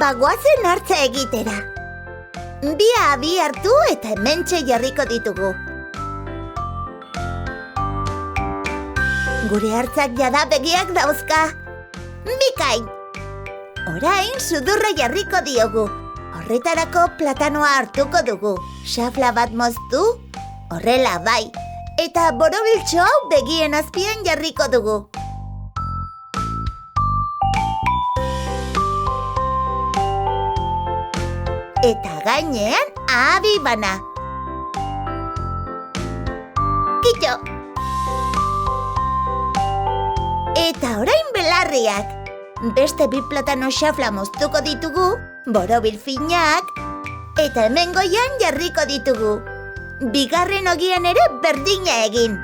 Bagoazen hartza egitera. Bi hartu eta hementxe jarriko ditugu. Gure hartzak jada begiak dauzka. Bikain! Orain sudurra jarriko diogu. Horretarako platanoa hartuko dugu. Xafla bat moztu, horrela bai. Eta borobiltxo hau begien azpian jarriko dugu. Eta gainean abi bana. Kitxo! Eta orain belarriak. Beste bi platano xafla moztuko ditugu, borobil finak, eta hemen goian jarriko ditugu. Bigarren ogian ere berdina egin.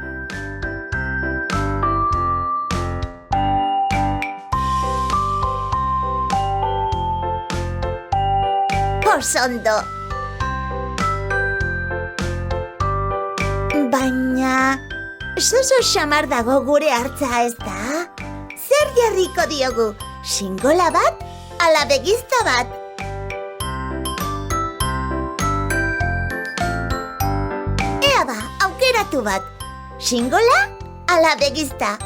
Osondo. Baina, soso xamar dago gure hartza ez da? Zer jarriko diogu? Xingola bat, ala begizta bat? Ea ba, aukeratu bat. Xingola, ala begizta?